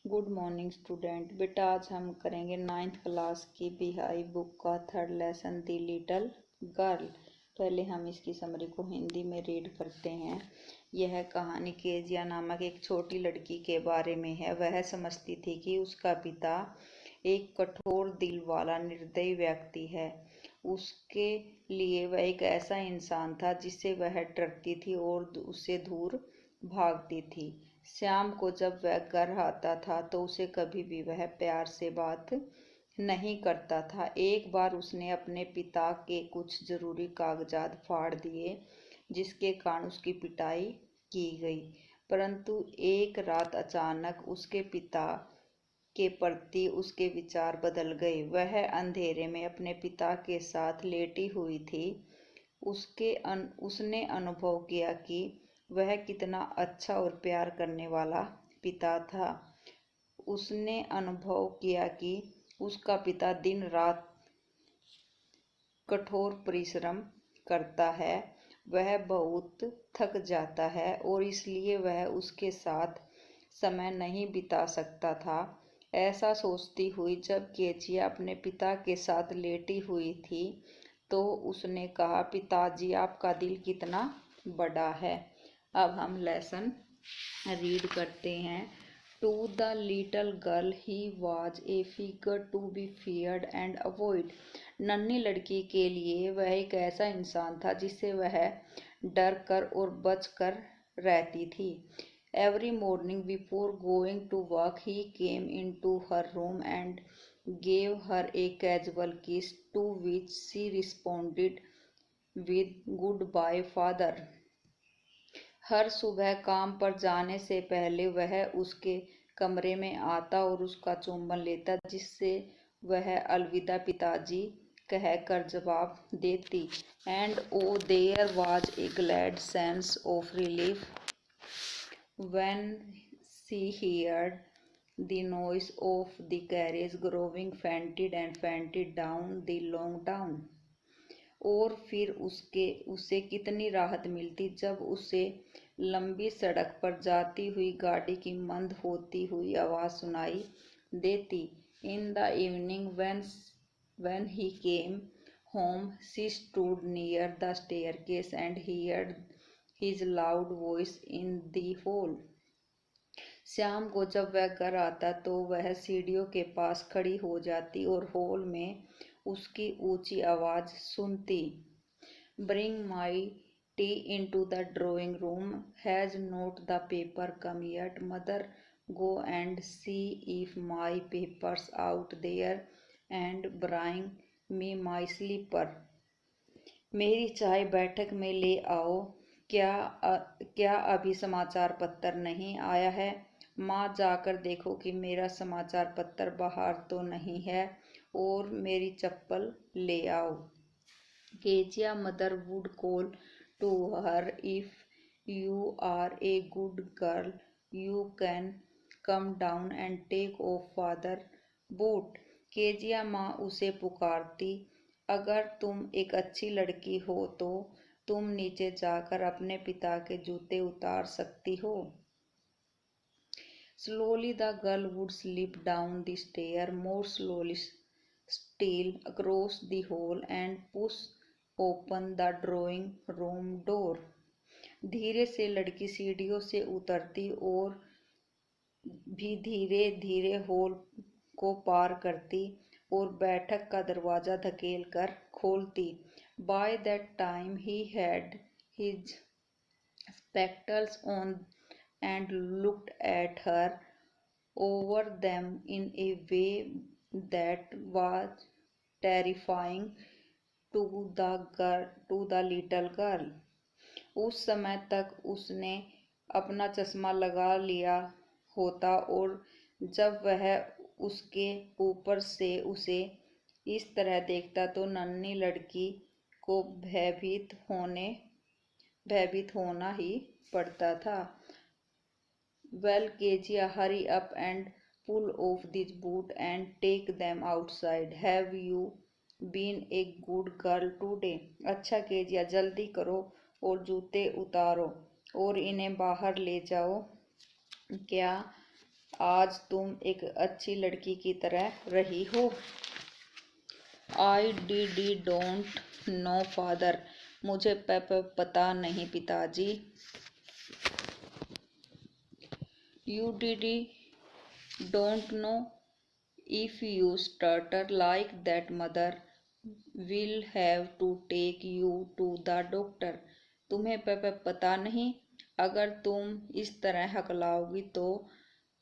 Good morning student. बेटा आज हम करेंगे 9th क्लास की बिहाई बुक का 3rd लेसन दी लिटिल गर्ल। पहले हम इसकी समरी को हिंदी में रीड करते हैं। यह कहानी केजिया नामक एक छोटी लड़की के बारे में है। वह समझती थी कि उसका पिता एक कठोर दिल वाला निर्दयी व्यक्ति है। उसके लिए वह एक ऐसा इंसान था जिससे वह डरती थी और उससे दूर भागती थी। श्याम को जब वह घर आता था तो उसे कभी भी वह प्यार से बात नहीं करता था। एक बार उसने अपने पिता के कुछ जरूरी कागजात फाड़ दिए जिसके कारण उसकी पिटाई की गई। परंतु एक रात अचानक उसके पिता के प्रति उसके विचार बदल गए। वह अंधेरे में अपने पिता के साथ लेटी हुई थी। उसने अनुभव किया कि वह कितना अच्छा और प्यार करने वाला पिता था। उसने अनुभव किया कि उसका पिता दिन रात कठोर परिश्रम करता है। वह बहुत थक जाता है और इसलिए वह उसके साथ समय नहीं बिता सकता था। ऐसा सोचती हुई जब केचिया अपने पिता के साथ लेटी हुई थी तो उसने कहा, पिताजी आपका दिल कितना बड़ा है। अब हम लेसन रीड करते हैं। To the little girl he was a figure to be feared and avoid. नन्ही लड़की के लिए वह एक ऐसा इंसान था जिससे वह डर कर और बच कर रहती थी। Every morning before going to work he came in to her room and gave her a casual kiss to which she responded with good bye father. हर सुबह काम पर जाने से पहले वह उसके कमरे में आता और उसका चुंबन लेता जिससे वह अलविदा पिताजी कहकर जवाब देती। And O there was a glad sense of relief when she heard the noise of the carriage growing fainted and fainted down the long down. और फिर उसे कितनी राहत मिलती जब उसे लंबी सड़क पर जाती हुई गाड़ी की मंद होती हुई आवाज सुनाई देती। In the evening when he came home she stood near the staircase and heard his loud voice in the hall. शाम को जब वह घर आता तो वह सीढ़ियों के पास खड़ी हो जाती और हॉल में उसकी ऊंची आवाज सुनती। Bring my tea into the drawing room. Has not the paper come yet? Mother, go and see if my paper's out there and bring me my slipper. मेरी चाय बैठक में ले आओ। क्या अभी समाचार पत्र नहीं आया है? माँ, जाकर देखो कि मेरा समाचार पत्र बाहर तो नहीं है और मेरी चप्पल ले आओ। केचिया mother would call to her, if you are a good girl, you can come down and take off father boot. Kezia माँ उसे पुकारती, अगर तुम एक अच्छी लड़की हो तो तुम नीचे जाकर अपने पिता के जूते उतार सकती हो। Slowly the girl would slip down the stair, more slowly still, across the hall and push open the drawing room door. धीरे से लड़की सीढ़ियों से उतरती और भी धीरे धीरे हॉल को पार करती और बैठक का दरवाजा धकेल कर खोलती। By that time he had his spectacles on and looked at her over them in a way that was terrifying to the little girl. उस समय तक उसने अपना चश्मा लगा लिया होता और जब वह उसके ऊपर से उसे इस तरह देखता तो नन्ही लड़की को भयभीत होना ही पड़ता था। Well, Kezia, hurry up and pull off these boots and take them outside. Have you been a good girl today? अच्छा केजिया, जल्दी करो और जूते उतारो और इन्हें बाहर ले जाओ। क्या आज तुम एक अच्छी लड़की की तरह रही हो। I डोंट नो फादर, मुझे पता नहीं पिताजी। You don't know, if you stutter like that mother will have to take you to the doctor। तुम्हें पता नहीं, अगर तुम इस तरह हकलाओगी तो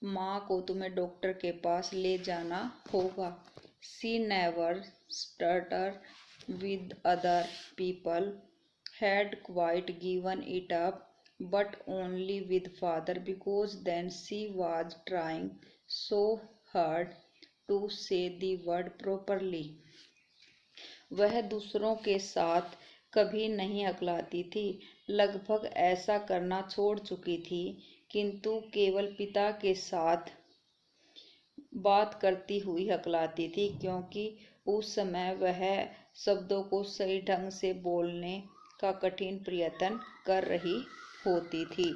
माँ को तुम्हें डॉक्टर के पास ले जाना होगा। She never stuttered with other people, had quite given it up, but only with father, because then she was trying so hard to say the word properly। वह दूसरों के साथ कभी नहीं हकलाती थी, लगभग ऐसा करना छोड़ चुकी थी, किंतु केवल पिता के साथ बात करती हुई हकलाती थी, क्योंकि उस समय वह शब्दों को सही ढंग से बोलने का कठिन प्रयत्न कर रही होती थी।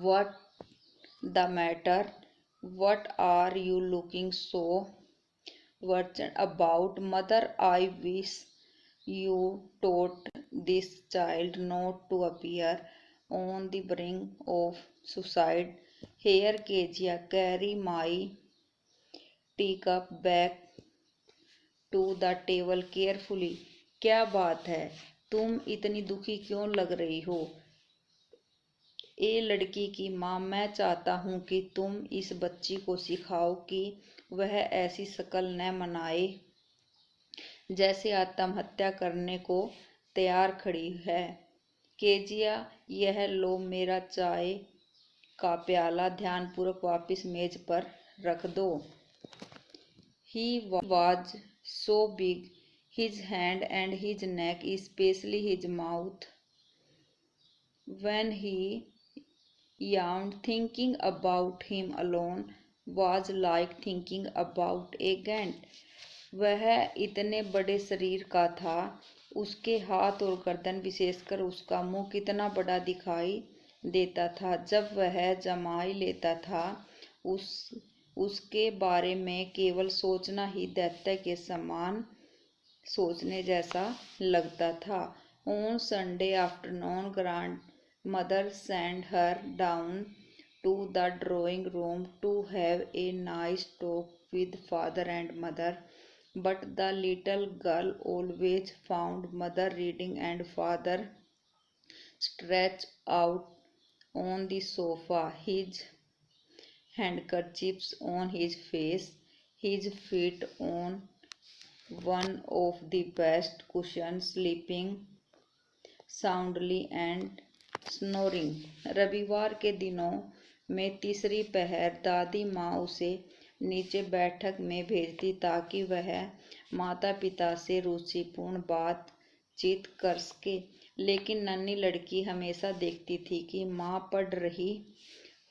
What the matter? What are you looking so worried about, mother? I wish you taught this child not to appear on the brink of suicide। Here, Kezia, carry my teacup back to the table carefully। क्या बात है, तुम इतनी दुखी क्यों लग रही हो? ए लड़की की माँ, मैं चाहता हूँ कि तुम इस बच्ची को सिखाओ कि वह ऐसी शक्ल न मनाए जैसे आत्महत्या करने को तैयार खड़ी है। केजिया, यह लो मेरा चाय का प्याला, ध्यानपूर्वक वापस मेज पर रख दो। He was so big, his hand and his neck, especially his mouth, when he yawned, thinking about him alone was like thinking about a giant। वह इतने बड़े शरीर का था, उसके हाथ और गर्दन, विशेषकर उसका मुंह कितना बड़ा दिखाई देता था जब वह जमाई लेता था। उसके बारे में केवल सोचना ही दैत्य के समान सोचने जैसा लगता था। On Sunday afternoon, grandmother sent her down to the drawing room to have a nice talk with father and mother, but the little girl always found mother reading and father stretched out on the sofa, his handkerchiefs on his face, his feet on one of the best cushions, sleeping soundly and snoring। रविवार के दिनों में तीसरी पहर दादी माँ उसे नीचे बैठक में भेजती ताकि वह माता पिता से रुचिपूर्ण बातचीत कर सके, लेकिन नन्ही लड़की हमेशा देखती थी कि माँ पढ़ रही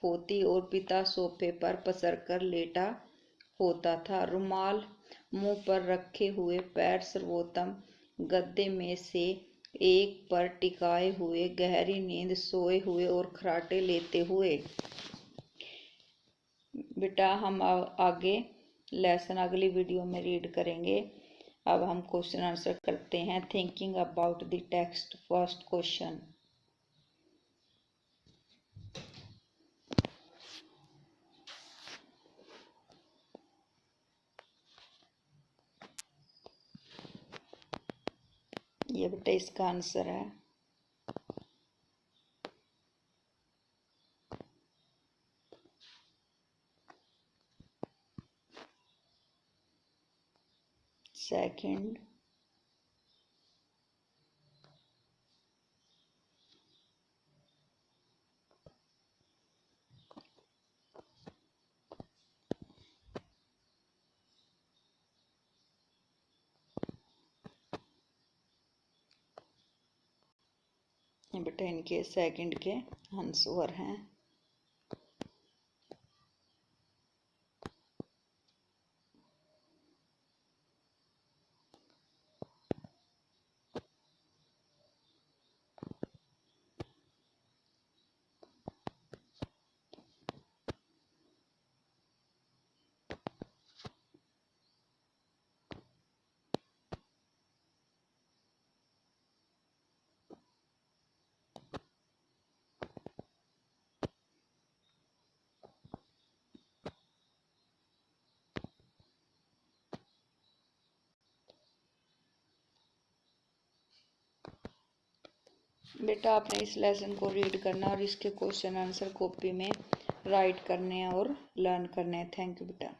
होती और पिता सोफे पर पसरकर लेटा होता था, रुमाल मुंह पर रखे हुए, पैर सर्वोत्तम गद्दे में से एक पर टिकाए हुए, गहरी नींद सोए हुए और खर्राटे लेते हुए। बेटा, हम आगे लेसन अगली वीडियो में रीड करेंगे। अब हम क्वेश्चन आंसर करते हैं। Thinking about the text, first question. ये बेटा इसका आंसर है। सेकंड, बेटा इनके सेकंड के आंसर हैं। बेटा आपने इस लेसन को रीड करना और इसके क्वेश्चन आंसर कॉपी में राइट करने हैं और लर्न करने हैं। थैंक यू बेटा।